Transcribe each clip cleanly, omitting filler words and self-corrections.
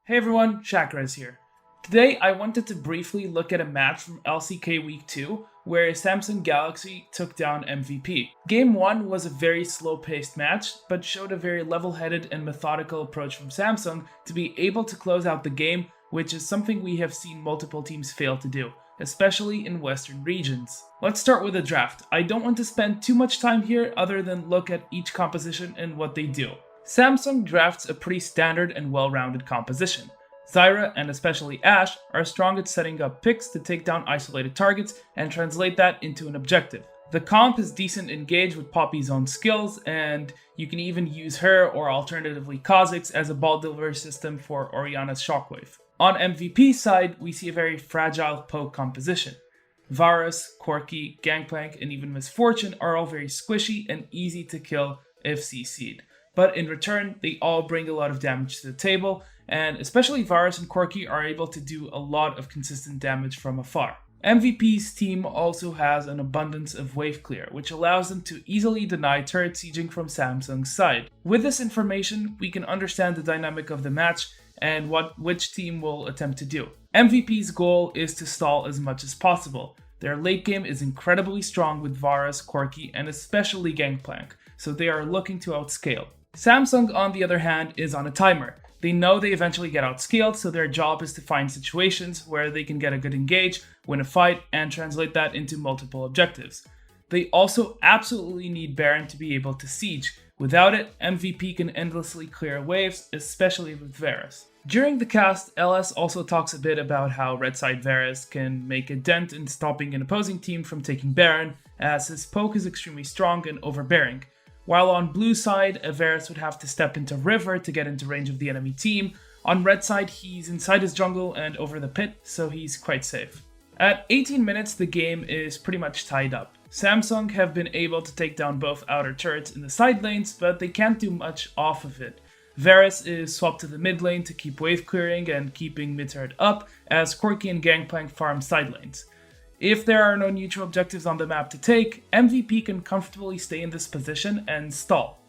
Hey everyone, Shakarez here. Today I wanted to briefly look at a match from LCK Week 2 where Samsung Galaxy took down MVP. Game 1 was a very slow-paced match, but showed a very level-headed and methodical approach from Samsung to be able to close out the game, which is something we have seen multiple teams fail to do, especially in Western regions. Let's start with the draft. I don't want to spend too much time here other than look at each composition and what they do. Samsung drafts a pretty standard and well-rounded composition. Zyra, and especially Ashe, are strong at setting up picks to take down isolated targets and translate that into an objective. The comp is decent engage with Poppy's own skills, and you can even use her or alternatively Kha'Zix as a ball delivery system for Orianna's Shockwave. On MVP's side, we see a very fragile poke composition. Varus, Corki, Gangplank, and even Misfortune are all very squishy and easy to kill if CC'd. But in return, they all bring a lot of damage to the table, and especially Varus and Corki are able to do a lot of consistent damage from afar. MVP's team also has an abundance of wave clear, which allows them to easily deny turret sieging from Samsung's side. With this information, we can understand the dynamic of the match and which team will attempt to do. MVP's goal is to stall as much as possible. Their late game is incredibly strong with Varus, Corki, and especially Gangplank, so they are looking to outscale. Samsung, on the other hand, is on a timer. They know they eventually get outscaled, so their job is to find situations where they can get a good engage, win a fight, and translate that into multiple objectives. They also absolutely need Baron to be able to siege. Without it, MVP can endlessly clear waves, especially with Varus. During the cast, LS also talks a bit about how red side Varus can make a dent in stopping an opposing team from taking Baron, as his poke is extremely strong and overbearing. While on blue side, Varus would have to step into river to get into range of the enemy team. On red side, he's inside his jungle and over the pit, so he's quite safe. At 18 minutes, the game is pretty much tied up. Samsung have been able to take down both outer turrets in the side lanes, but they can't do much off of it. Varus is swapped to the mid lane to keep wave clearing and keeping mid turret up, as Corki and Gangplank farm side lanes. If there are no neutral objectives on the map to take, MVP can comfortably stay in this position and stall.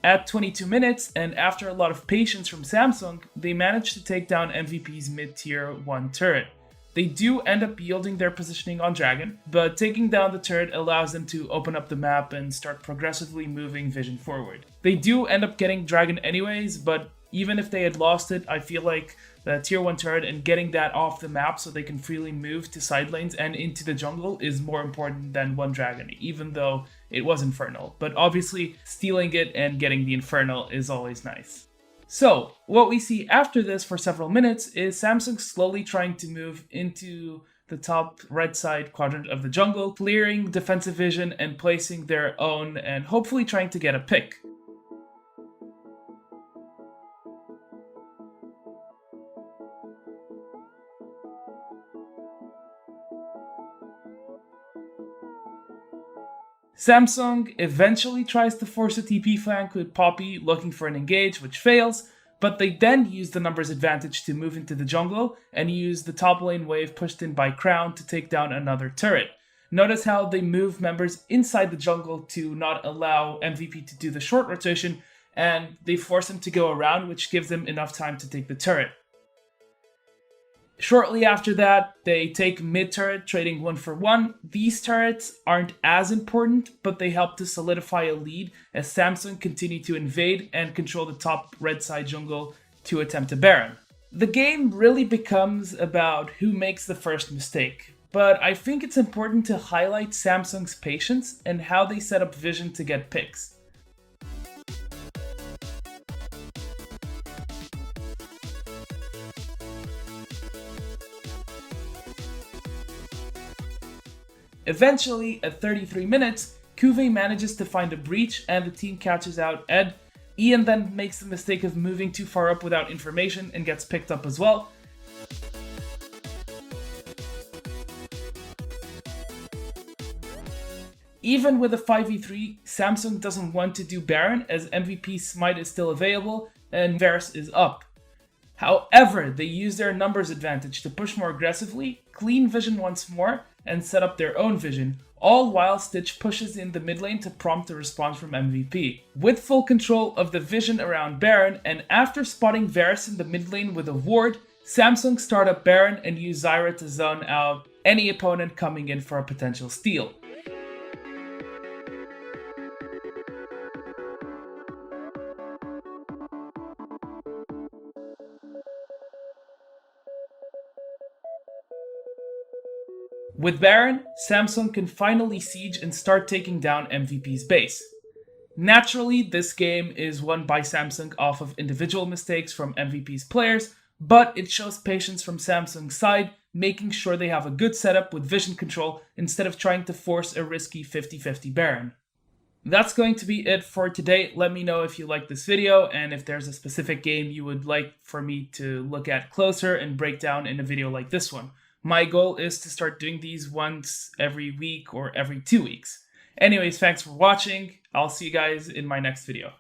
At 22 minutes, and after a lot of patience from Samsung, they manage to take down MVP's mid-tier 1 turret. They do end up yielding their positioning on Dragon, but taking down the turret allows them to open up the map and start progressively moving Vision forward. They do end up getting Dragon anyways, but even if they had lost it, I feel like the tier 1 turret and getting that off the map so they can freely move to side lanes and into the jungle is more important than one Dragon, even though it was Infernal. But obviously, stealing it and getting the Infernal is always nice. So, what we see after this for several minutes is Samsung slowly trying to move into the top red side quadrant of the jungle, clearing defensive vision and placing their own and hopefully trying to get a pick. Samsung eventually tries to force a TP flank with Poppy looking for an engage, which fails, but they then use the numbers advantage to move into the jungle and use the top lane wave pushed in by Crown to take down another turret. Notice how they move members inside the jungle to not allow MVP to do the short rotation, and they force him to go around, which gives them enough time to take the turret. Shortly after that, they take mid-turret, trading 1-for-1. These turrets aren't as important, but they help to solidify a lead as Samsung continue to invade and control the top red side jungle to attempt a Baron. The game really becomes about who makes the first mistake, but I think it's important to highlight Samsung's patience and how they set up Vision to get picks. Eventually, at 33 minutes, Cuvée manages to find a breach and the team catches out Ed. Ian then makes the mistake of moving too far up without information and gets picked up as well. Even with a 5v3, Samsung doesn't want to do Baron as MVP's smite is still available and Varus is up. However, they use their numbers advantage to push more aggressively, clean Vision once more, and set up their own Vision, all while Stitch pushes in the mid lane to prompt a response from MVP. With full control of the vision around Baron, and after spotting Varus in the mid lane with a ward, Samsung start up Baron and use Zyra to zone out any opponent coming in for a potential steal. With Baron, Samsung can finally siege and start taking down MVP's base. Naturally, this game is won by Samsung off of individual mistakes from MVP's players, but it shows patience from Samsung's side, making sure they have a good setup with vision control instead of trying to force a risky 50-50 Baron. That's going to be it for today. Let me know if you liked this video and if there's a specific game you would like for me to look at closer and break down in a video like this one. My goal is to start doing these once every week or every 2 weeks. Anyways, thanks for watching. I'll see you guys in my next video.